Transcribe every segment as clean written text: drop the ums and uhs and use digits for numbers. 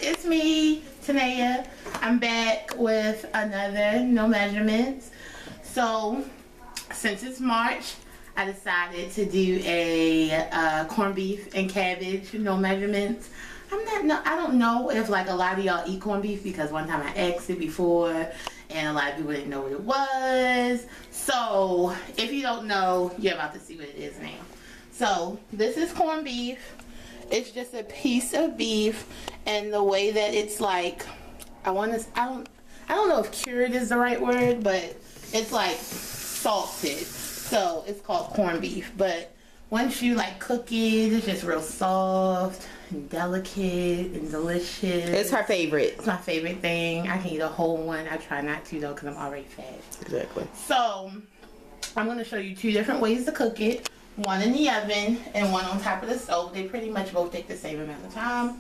it's me, Tanea. I'm back with another No Measurements. So, since it's March, I decided to do a corned beef and cabbage No Measurements. I don't know if like a lot of y'all eat corned beef, because one time I asked it before and a lot of people didn't know what it was. So, if you don't know, you're about to see what it is now. So, this is corned beef. It's just a piece of beef, and the way that it's like, I don't know if cured is the right word, but it's like salted. So it's called corned beef. But once you like cook it, it's just real soft and delicate and delicious. It's her favorite. It's my favorite thing. I can eat a whole one. I try not to though, because I'm already fat. Exactly. So I'm going to show you two different ways to cook it. One in the oven and one on top of the stove. They pretty much both take the same amount of time,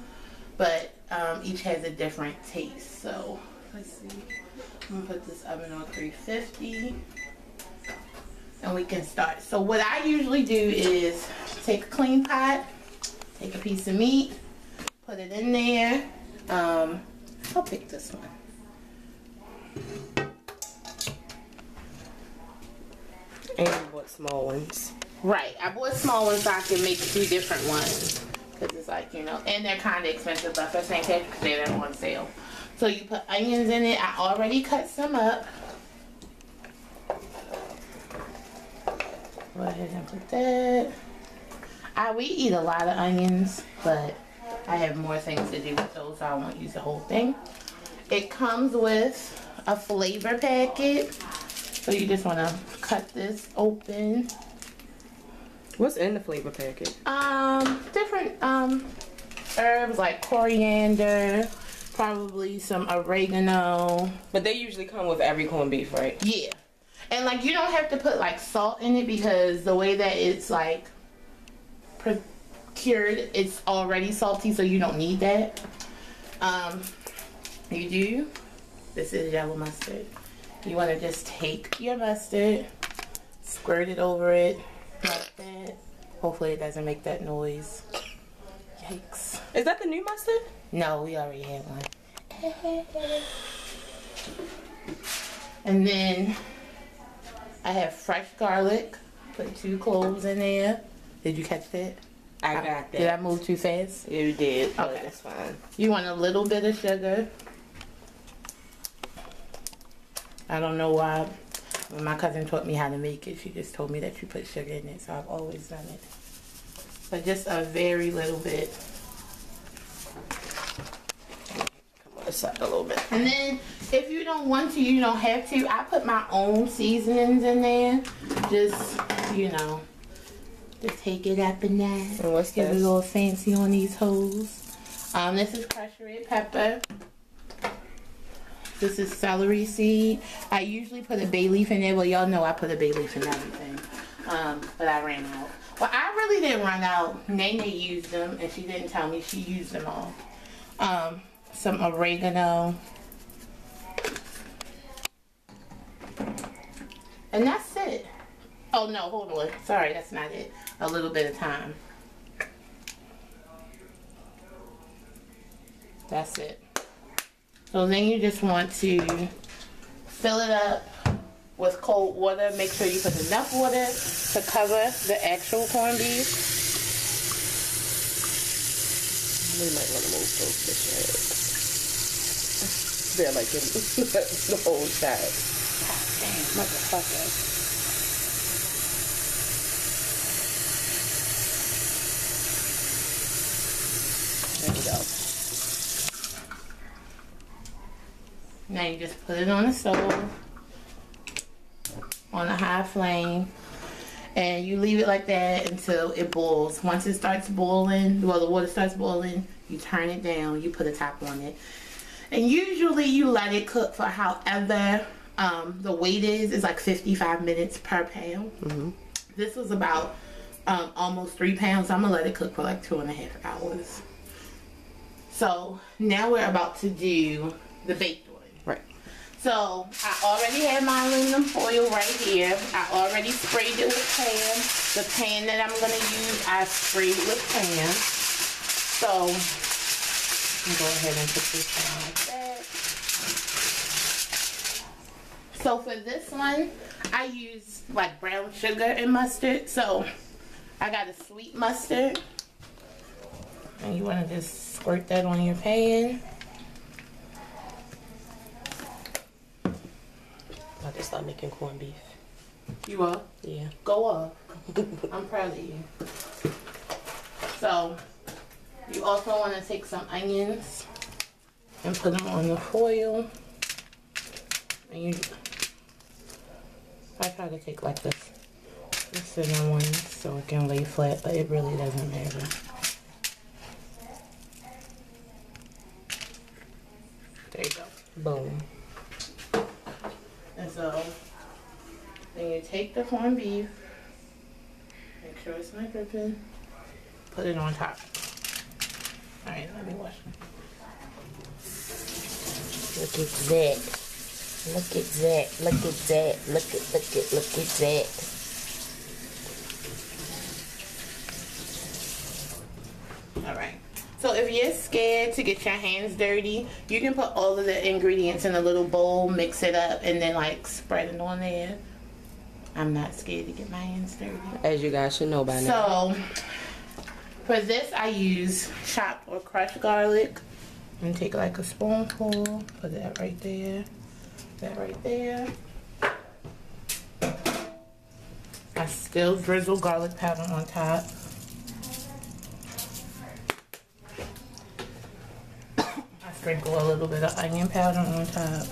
but each has a different taste. So let's see. I'm gonna put this oven on 350 and we can start. So what I usually do is take a clean pot, take a piece of meat, put it in there. I'll pick this one. And you bought small ones. Right, I bought small ones so I can make two different ones, because it's like, you know, and they're kind of expensive, but for St. Patrick's Day they're on sale. So you put onions in it. I already cut some up. Go ahead and put that. We eat a lot of onions, but I have more things to do with those, so I won't use the whole thing. It comes with a flavor packet, so you just want to cut this open. What's in the flavor packet? Different herbs like coriander, probably some oregano. But they usually come with every corned beef, right? Yeah. And like, you don't have to put like salt in it, because the way that it's like procured, it's already salty, so you don't need that. You do. This is yellow mustard. You want to just take your mustard, squirt it over it like that. Hopefully it doesn't make that noise. Yikes. Is that the new mustard? No, we already had one. And then I have fresh garlic. Put 2 cloves in there. Did you catch that? I got that. Did I move too fast? Yeah, you did. Okay, that's fine. You want a little bit of sugar. I don't know why. When my cousin taught me how to make it, she just told me that you put sugar in it, so I've always done it. But just a very little bit. Come on this side a little bit. And then, if you don't want to, you don't have to. I put my own seasonings in there. Just, you know, to take it up a notch. And what's Get this? a little fancy on these hoes. This is crushed red pepper. This is celery seed. I usually put a bay leaf in there. Well, y'all know I put a bay leaf in everything. But I ran out. Well, I really didn't run out. Nene used them, and she didn't tell me she used them all. Some oregano. And that's it. Oh, no, hold on. Sorry, that's not it. A little bit of thyme. That's it. So then you just want to fill it up with cold water. Make sure you put enough water to cover the actual corned beef. We might want to move those fish eggs. They're like the whole shot. Damn, motherfucker. There we go. Now you just put it on the stove on a high flame, and you leave it like that until it boils. Once it starts boiling, well, the water starts boiling, you turn it down, you put a top on it, and usually you let it cook for however the weight is like 55 minutes per pound. This was about almost 3 pounds, so I'm gonna let it cook for like 2.5 hours. So now we're about to do the baked one. Right. So I already have my aluminum foil right here. I already sprayed it with Pam. The pan that I'm going to use, I sprayed with Pam. So Go ahead and put this on like that. So for this one, I use like brown sugar and mustard. So I got a sweet mustard. And you want to just squirt that on your pan. I just start making corned beef. You are? Yeah. Go up. I'm proud of you. So you also want to take some onions and put them on the foil. And you, I try to take like this thinner one so it can lay flat, but it really doesn't matter. There you go. Boom. And so then you take the corned beef, make sure it's not dripping, put it on top. Alright, let me wash it. Look at that. Look at that. Look at that. Look at that. Alright. So if you're scared to get your hands dirty, you can put all of the ingredients in a little bowl, mix it up, and then like spread it on there. I'm not scared to get my hands dirty. As you guys should know by now. So for this I use chopped or crushed garlic. And take like a spoonful, put that right there, that right there. I still drizzle garlic powder on top. I sprinkle a little bit of onion powder on top.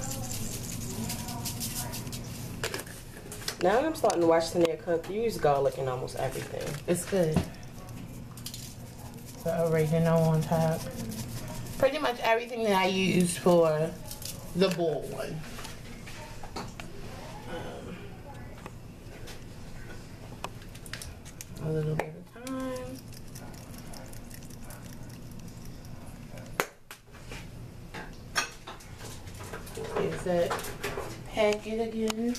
Now I'm starting to watch Tania cook. You use garlic in almost everything. It's good. So oregano on top. Pretty much everything that I use for the bowl one. A little bit of thyme. Here's that packet again.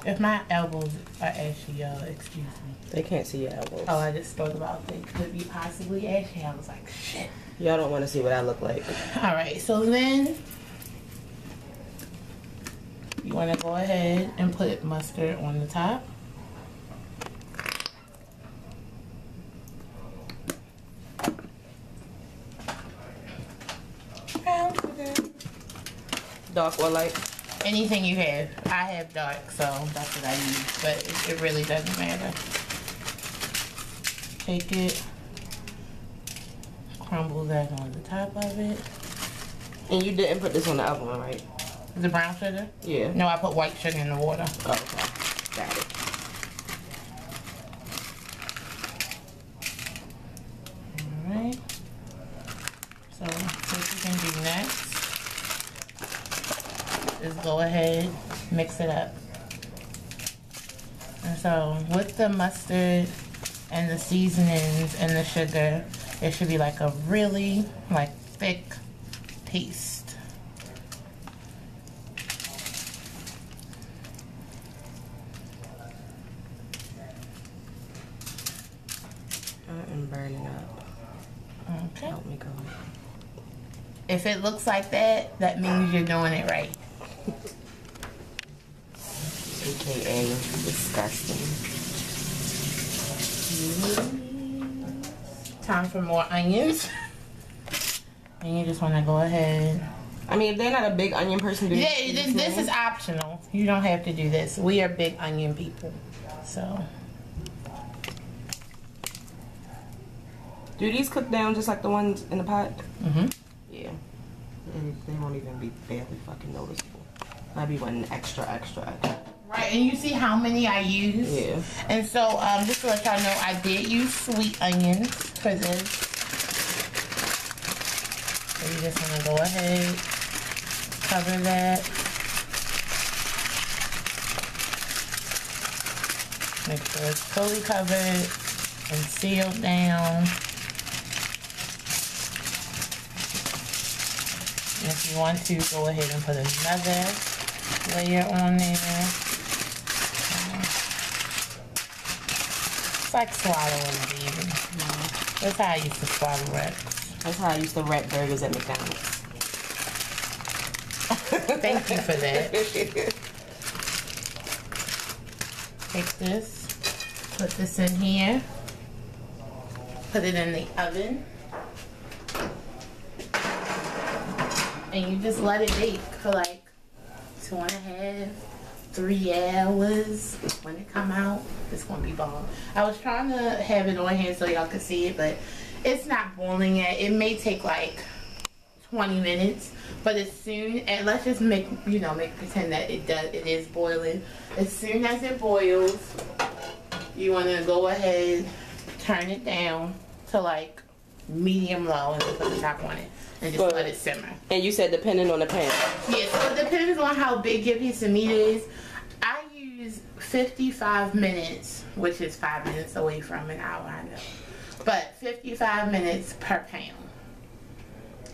If my elbows are ashy, y'all, excuse me. They can't see your elbows. Oh, I just thought about they could be possibly ashy. I was like, shit. Y'all don't want to see what I look like. Alright, so then you want to go ahead and put mustard on the top. Dark or light? Anything you have. I have dark, so that's what I use, but it really doesn't matter. Take it, crumble that on the top of it. And you didn't put this on the other one, right? The brown sugar? Yeah. No, I put white sugar in the water. Oh, okay. Got it. Alright. So what you can do next is go ahead, mix it up. And so with the mustard and the seasonings and the sugar, it should be like a really like thick paste. I'm burning up. Okay. Help me go. If it looks like that, that means you're doing it right. AKA disgusting. Time for more onions. And you just want to go ahead. I mean, if they're not a big onion person, Yeah, this is optional. You don't have to do this. We are big onion people. So. Do these cook down just like the ones in the pot? Mm-hmm. Yeah. They won't even be barely fucking noticeable. Might be one extra. Right, and you see how many I use? Yeah. And so, just to let y'all know, I did use sweet onions for this. So you just want to go ahead, cover that. Make sure it's fully covered and sealed down. And if you want to, go ahead and put another layer on there. It's like swallowing, baby. That's how I used to swallow wraps. That's how I used to wrap burgers at McDonald's. Thank you for that. Take this, put this in here, put it in the oven, and you just let it bake for like 2.5, 3 hours. When it come out, it's gonna be bomb. I was trying to have it on here so y'all could see it, but it's not boiling yet. It may take like 20 minutes, but as soon as, let's just make pretend that it is boiling. As soon as it boils, you want to go ahead, turn it down to like medium low, and put the top on it and just let it simmer. And you said depending on the pan. Yes, so it depends on how big your piece of meat is. I use 55 minutes, which is 5 minutes away from an hour, I know, but 55 minutes per pound.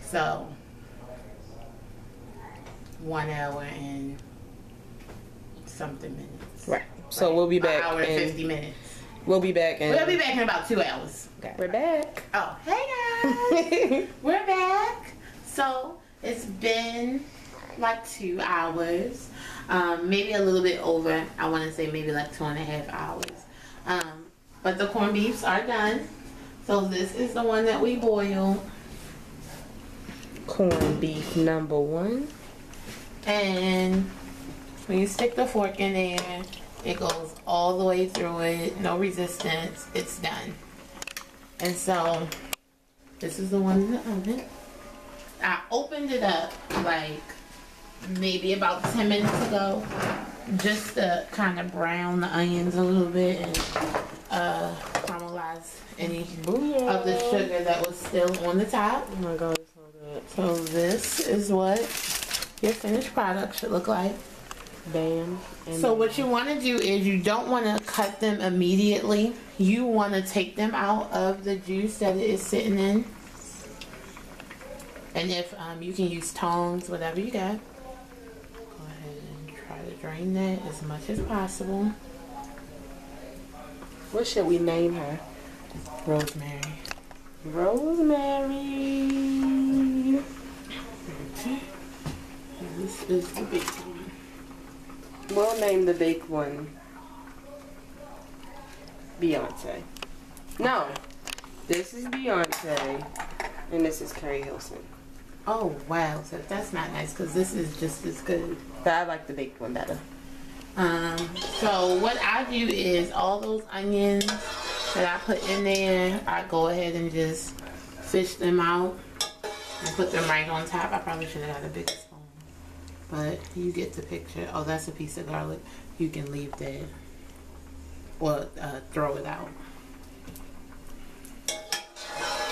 So 1 hour and something minutes. Right. So we'll be back. 1 hour and 50 minutes. We'll be back in. We'll be back in about 2 hours. Okay. We're back. Oh, hey guys. We're back. So it's been like 2 hours. Maybe a little bit over. I want to say maybe like 2.5 hours. But the corned beefs are done. So this is the one that we boiled. Corned beef number 1. And when you stick the fork in there, it goes all the way through it, no resistance, it's done. And so this is the one in the oven. I opened it up like maybe about 10 minutes ago, just to kind of brown the onions a little bit and caramelize any of the sugar that was still on the top. Oh my god, it's so good. So this is what your finished product should look like. Bam. So what you want to do is you don't want to cut them immediately. You want to take them out of the juice that it is sitting in. And if you can use tongs, whatever you got. Go ahead and try to drain that as much as possible. What should we name her? Rosemary. Rosemary. Okay. And this is the big one. We'll name the baked one Beyonce. No, this is Beyonce, and this is Carrie Hilson. Oh wow, so that's not nice because this is just as good. But I like the baked one better. So what I do is all those onions that I put in there, I go ahead and just fish them out and put them right on top. I probably should have got a bigger spoon. But you get the picture. Oh, that's a piece of garlic. You can leave that or throw it out.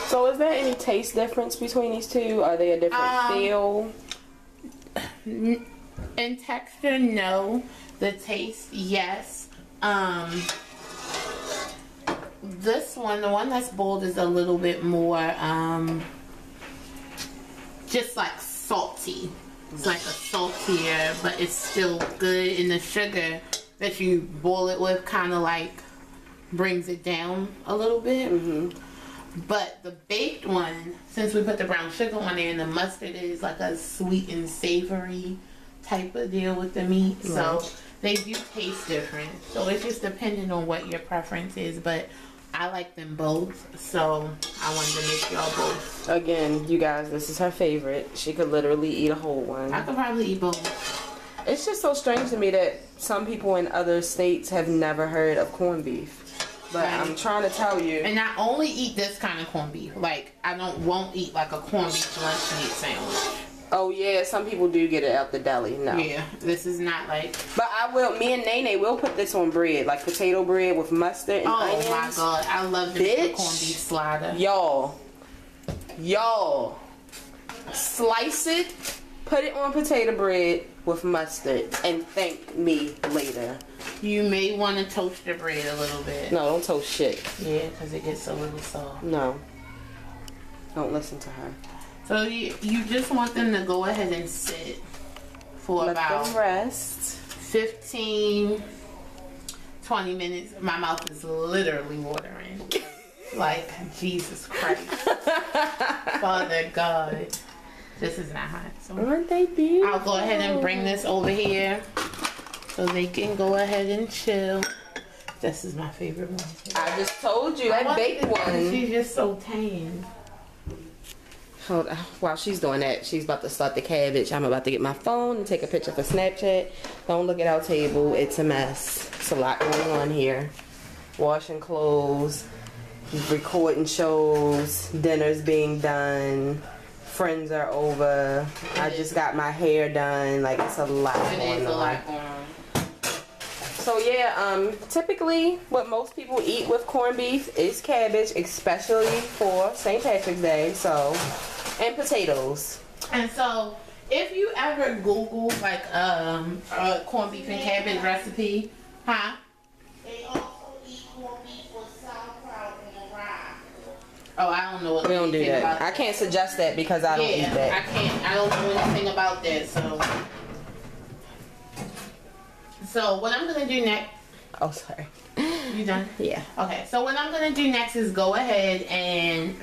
So is there any taste difference between these two? Are they a different feel? In texture, no. The taste, yes. This one, the one that's boiled, is a little bit more just like salty. It's like a saltier, but it's still good. And the sugar that you boil it with kind of like brings it down a little bit. But the baked one, since we put the brown sugar on there and the mustard is like a sweet and savory type of deal with the meat. Right. So they do taste different. So it's just depending on what your preference is. But I like them both, so I wanted to make y'all both. Again, you guys, this is her favorite. She could literally eat a whole one. I could probably eat both. It's just so strange to me that some people in other states have never heard of corned beef. But right. I'm trying to tell you. And I only eat this kind of corned beef. Like, I won't eat like a corned beef lunch meat sandwich. Oh yeah, some people do get it out the deli. No. Yeah, this is not like. But me and Nene will put this on bread, like potato bread with mustard and onions. Oh my god, I love the corned beef slider. Y'all, slice it, put it on potato bread with mustard, and thank me later. You may want to toast your bread a little bit. No, don't toast shit. Yeah, because it gets a little soft. No, don't listen to her. So you just want them to go ahead and sit for Let about them rest. 15 20 minutes. My mouth is literally watering. Like, Jesus Christ. Father God. This is not hot. So aren't they beautiful? I'll go ahead and bring this over here so they can go ahead and chill. This is my favorite one. I just told you, that baked one. She's just so tan. Hold on. While she's doing that, she's about to start the cabbage. I'm about to get my phone and take a picture for Snapchat. Don't look at our table. It's a mess. It's a lot going on here. Washing clothes, recording shows, dinner's being done, friends are over. I just got my hair done. Like, it's a lot going on. So yeah, typically what most people eat with corned beef is cabbage, especially for St. Patrick's Day. So, and potatoes. And so, if you ever Google like a corned beef and cabbage recipe, huh? They also eat corned beef with sauerkraut and rye. Oh, I don't know what. We don't do that. I can't suggest that because I don't eat that. I can't. I don't know anything about that. So what I'm gonna do next. Oh, sorry. You done? Yeah. Okay. So what I'm gonna do next is go ahead and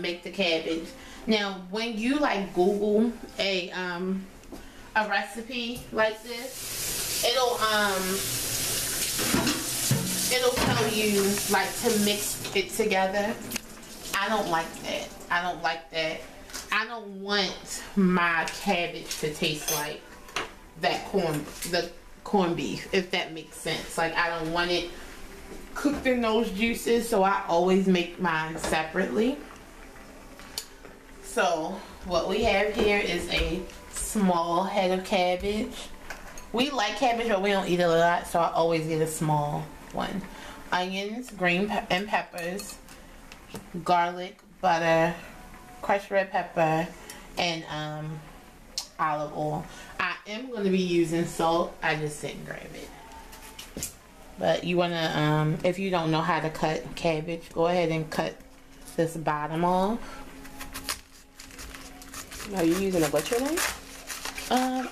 make the cabbage. Now, when you like Google a recipe like this, it'll tell you like to mix it together. I don't like that. I don't like that. I don't want my cabbage to taste like that corned beef, if that makes sense. Like, I don't want it cooked in those juices, so I always make mine separately. So what we have here is a small head of cabbage. We like cabbage, but we don't eat it a lot, so I always get a small one. Onions, green and peppers, garlic, butter, crushed red pepper, and olive oil. I am going to be using salt. I just didn't grab it. But you want to, if you don't know how to cut cabbage, go ahead and cut this bottom off. Are you using a butcher knife?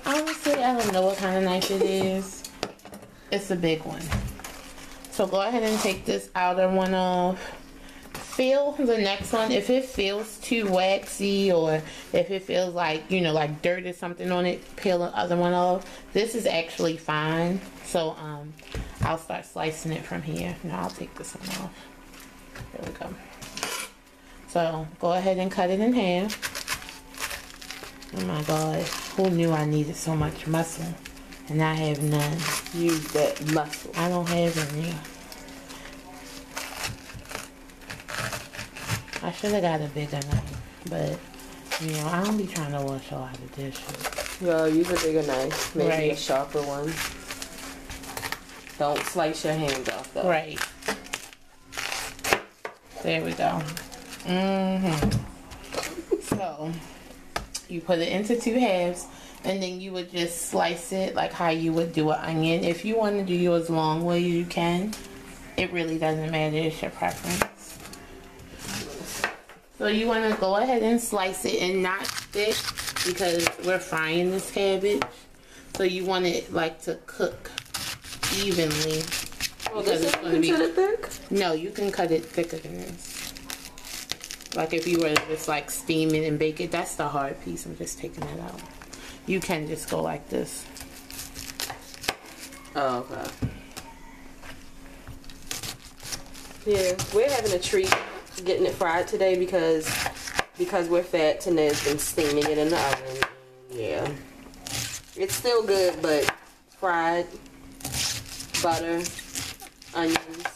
Honestly, I don't know what kind of knife it is. It's a big one. So go ahead and take this outer one off. Feel the next one. If it feels too waxy, or if it feels like, you know, like dirt or something on it, peel the other one off. This is actually fine. So I'll start slicing it from here. Now I'll take this one off. There we go. So go ahead and cut it in half. Oh my God, who knew I needed so much muscle? And I have none. Use that muscle. I don't have any. I should have got a bigger knife, but you know, I don't be trying to wash a lot of dishes. Yo, use a bigger knife, maybe right. A sharper one. Don't slice your hands off though. Right. There we go. So you put it into 2 halves, and then you would just slice it like how you would do an onion. If you want to do yours long way, you can. It really doesn't matter. It's your preference. So you want to go ahead and slice it, and not thick because we're frying this cabbage. So you want it like to cook evenly. Well, this is going to be thick? No, you can cut it thicker than this. Like if you were to just like steam it and bake it, that's the hard piece. I'm just taking it out. You can just go like this. Oh, okay. Yeah, we're having a treat getting it fried today because we're fat. Tana's been steaming it in the oven. Yeah, it's still good, but fried, butter, onions,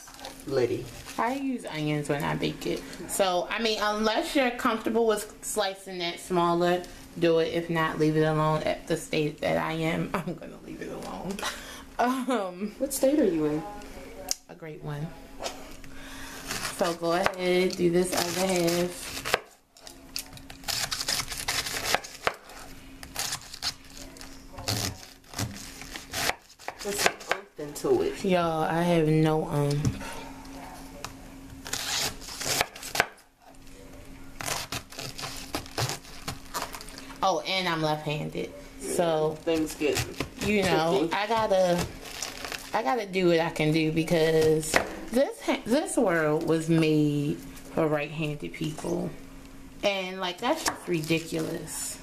litty. I use onions when I bake it. So, I mean, unless you're comfortable with slicing that smaller, do it. If not, leave it alone. At the state that I am, I'm going to leave it alone. What state are you in? A great one. So, go ahead, do this other half. Put some oomph into it. Y'all, I have no Oh, and I'm left-handed, so things get you know, I I gotta do what I can do because this world was made for right-handed people, and like that's just ridiculous.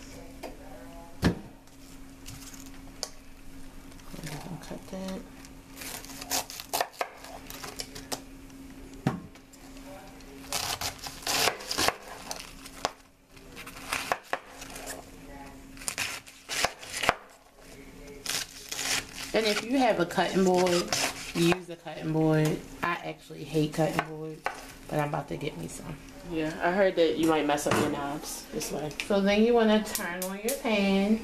Cut that. And if you have a cutting board, use a cutting board. I actually hate cutting boards, but I'm about to get me some. Yeah, I heard that you might mess up your knobs this way. So then you want to turn on your pan.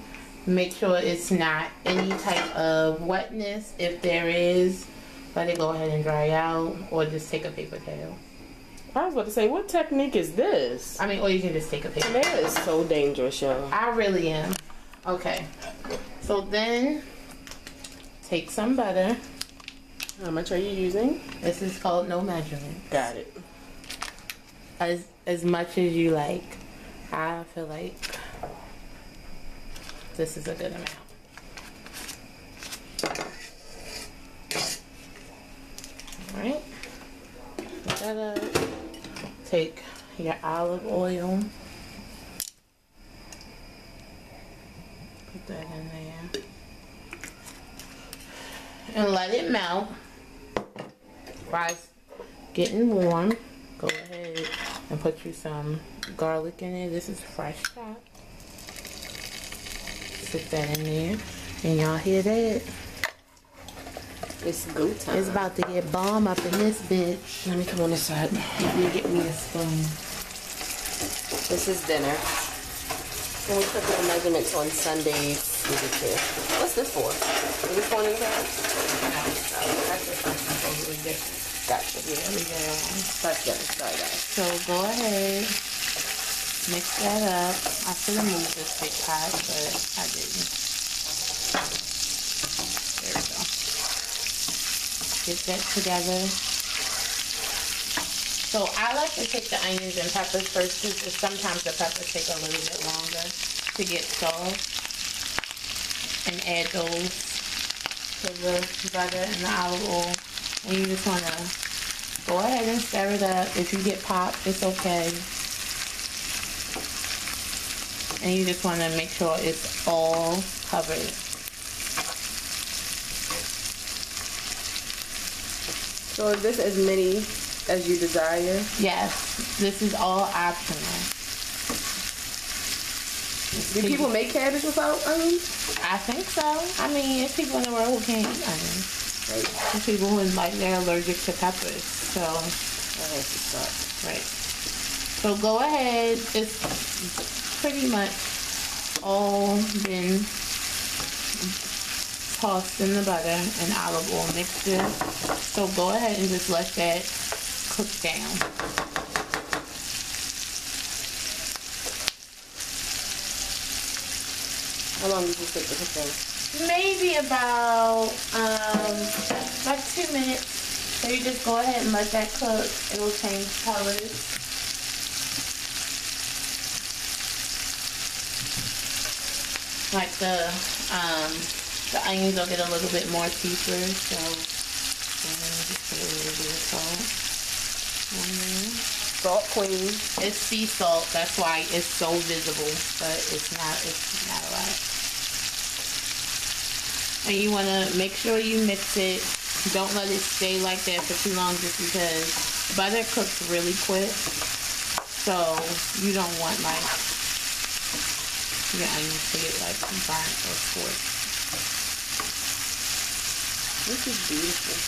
Make sure it's not any type of wetness. If there is, let it go ahead and dry out, or just take a paper towel. I was about to say, what technique is this? I mean, or you can just take a paper towel. That is so dangerous, y'all. I really am. Okay. So then, take some butter. How much are you using? This is called no measurement. Got it. As much as you like. I feel like this is a good amount. Alright. Put that up. Take your olive oil. Put that in there. And let it melt. While it's getting warm, go ahead and put you some garlic in it. This is fresh chopped. Put that in there. And y'all hear that? It's go time. It's about to get bomb up in this bitch. Let me come on this side. You get me a spoon. This is dinner. When we cook our measurements on Sundays, we do too. What's this for? Is this one in the bag? No, that's just something totally different. Gotcha. Yeah, we got it on. That's good. Sorry, guys. So go ahead, mix that up. I should have moved this big pot, but I didn't. There we go. Get that together. So I like to take the onions and peppers first because sometimes the peppers take a little bit longer to get soft. And add those to the butter and the olive oil. And you just want to go ahead and stir it up. If you get popped, it's okay. And you just want to make sure it's all covered. So is this as many as you desire? Yes, this is all optional. Do people make cabbage without onions? I think so. I mean, there's people in the world who can't eat onions. Right. There's people who they're allergic to peppers. So That has to suck. right. So go ahead. It's pretty much all been tossed in the butter and olive oil mixture. So go ahead and just let that cook down. How long does this take to cook down? Maybe about like 2 minutes. So you just go ahead and let that cook. It'll change colors. Like the onions will get a little bit more deeper, so just put a little bit of salt on there. Salt queen. It's sea salt, that's why it's so visible, but it's not a lot. And you want to make sure you mix it. Don't let it stay like that for too long just because butter cooks really quick. So you don't want like your onions to get like burnt or scorched. This is beautiful.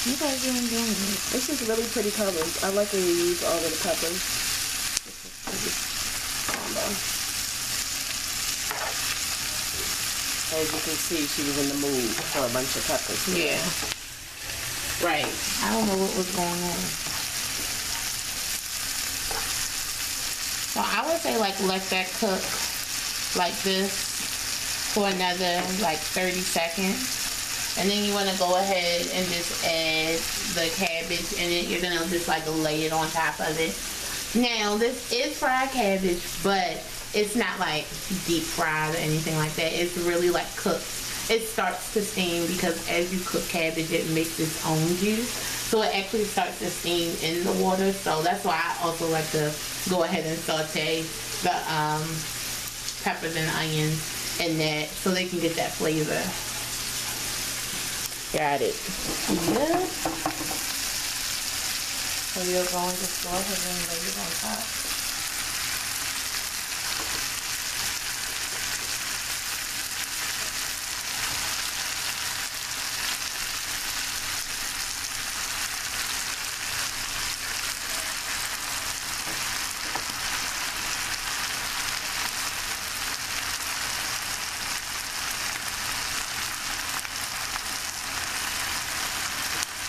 You guys are doing it. This is really pretty colors. I like when you use all of the peppers. This is combo. As you can see, she was in the mood for a bunch of peppers. Yeah. Right. I don't know what was going on. So I would say like let that cook like this for another like 30 seconds. And then you want to go ahead and just add the cabbage in it. You're going to just like lay it on top of it. Now, this is fried cabbage, but it's not like deep fried or anything like that. It's really like cooked it starts to steam because as you cook cabbage, it makes its own juice. So it actually starts to steam in the water. So that's why I also like to go ahead and saute the peppers and onions in that so they can get that flavor. Got it. Yeah. So you're going to just go ahead and lay it on top.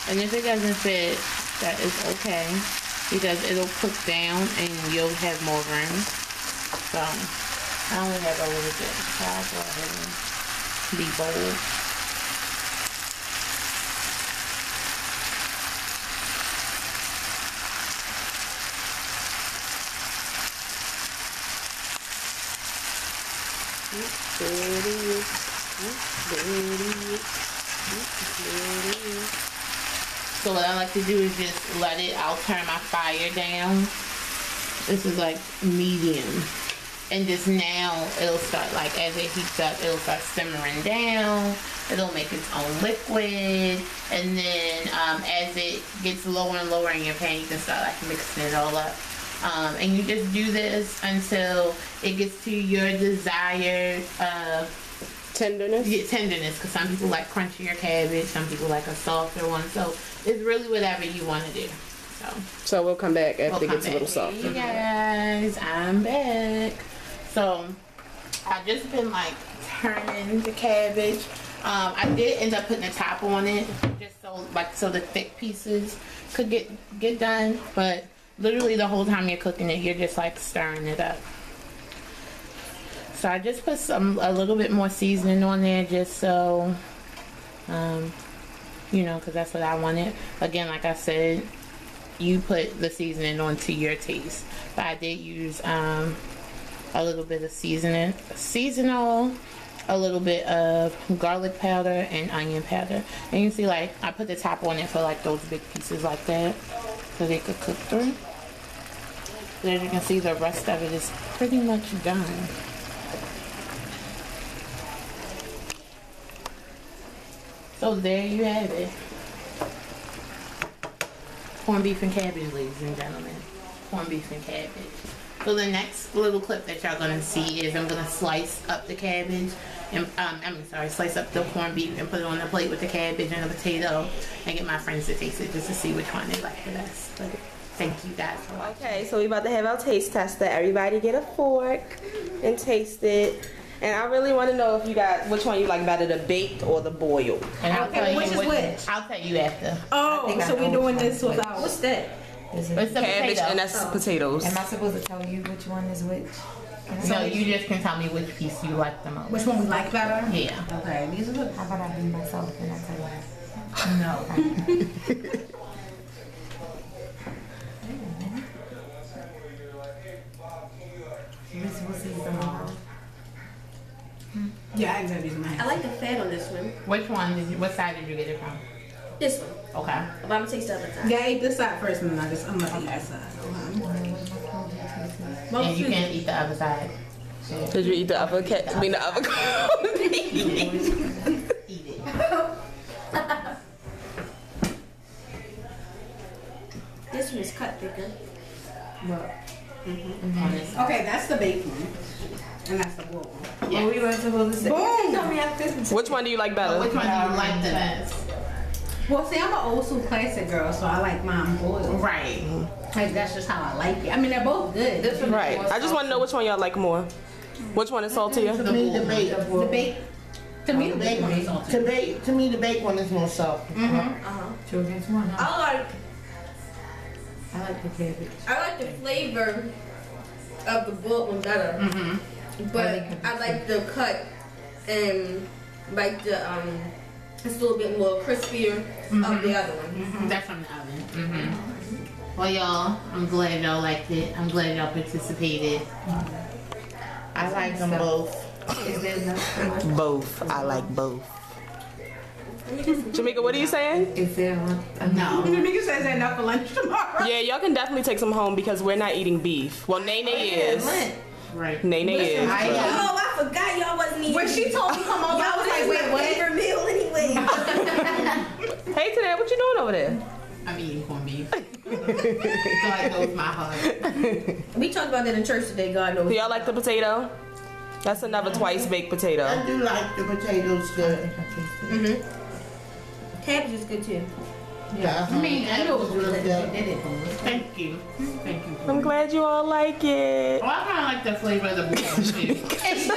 And if it doesn't fit, that is okay, because it'll cook down and you'll have more room. So I only have a little bit, so I'll go ahead and be bold. So what I like to do is just let it, I'll turn my fire down. This is like medium. And just now, it'll start, like as it heats up, it'll start simmering down. It'll make its own liquid. And then as it gets lower and lower in your pan, you can start like mixing it all up. And you just do this until it gets to your desired tenderness? Yeah, tenderness, because some people like crunchier cabbage, some people like a softer one. So it's really whatever you want to do. So we'll come back after it gets a little softer. Hey guys, I'm back. So I've just been like turning the cabbage. I did end up putting a top on it, just so the thick pieces could get done. But literally the whole time you're cooking it, you're just like stirring it up. So I just put a little bit more seasoning on there, just so, you know, because that's what I wanted. Again, like I said, you put the seasoning on to your taste. But I did use a little bit of seasonal, a little bit of garlic powder and onion powder. And you see, like, I put the top on it for like those big pieces like that, so they could cook through. But as you can see, the rest of it is pretty much done. So there you have it. Corned beef and cabbage, ladies and gentlemen. Corned beef and cabbage. So the next little clip that y'all gonna see is I'm gonna slice up the cabbage and slice up the corned beef and put it on the plate with the cabbage and the potato and get my friends to taste it just to see which one they like the best. But thank you guys for watching. Okay, so we about to have our taste tester. Everybody get a fork and taste it. And I really want to know if you got which one you like better, the baked or the boiled. And I'll tell you which is which. I'll tell you after. Oh, so we're doing this without. What's that? It's the Cabbage potato. and that's potatoes. Am I supposed to tell you which one is which? No, you just can tell me which piece you like the most. Which one we like better? Yeah. Okay, these are the. How about I be myself and I tell you? No. We're supposed to use them all. Yeah, I exactly these I like the fat on this one. Which one did you? What side did you get it from? This one. Okay. But I'm gonna taste the other side. Yeah, I ate this side first, and then I'm gonna eat that side. And you can't eat the other side. Did you eat the avocado? I mean the avocado. Eat it. This one is cut thicker. Okay, that's the baked one, and that's the boiled one. Yeah. What we were supposed to say? Boom. Tell me how to Which one do you like better? Which one do you like the best? Well, see, I'm an old school classic girl, so I like mine boiled. Right. Like that's just how I like it. I mean, they're both good. This one Right. I just want to know which one y'all like more. Which one is saltier? To me, the baked. The baked. To me, the baked one is salty. To me, the baked one is more soft. Two against one. Huh? I I like the cabbage. like the flavor of the boiled one better. But I like the cut and like the it's a little bit more crispier of the other one. That's from the oven. Well, y'all, I'm glad y'all liked it. I'm glad y'all participated. I like them both. Is there enough? Both. I like both. Jamaica, what are you saying? Is there enough? No. Jamaica says there's enough for lunch tomorrow. Yeah, y'all can definitely take some home because we're not eating beef. Well, Nene is. Right. Nene is. Oh, I forgot y'all wasn't eating. When she told me come over, I was like, wait, what? Favorite meal anyway. Hey, today, what you doing over there? I'm eating corned beef. God knows my heart. We talked about that in church today. God knows. Do y'all like the potato? That's another twice baked potato. I do like the potatoes good. Cabbage is good too. Yeah. I mean, I know it was really good. good. Did it for us. Thank you. Thank you. I'm glad you all like it. Oh, I kind of like the flavor of the beef too. It's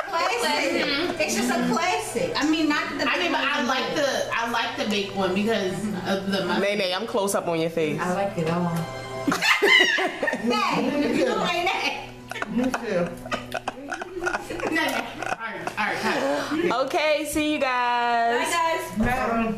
classic. It's just a classic. I mean, not the. I mean, but I like the baked one because of the mustard. Nene, I'm close up on your face. I like it. I want. Nay, you know ain't that. Me too. All right, cut. Okay, see you guys. Bye guys. Bye.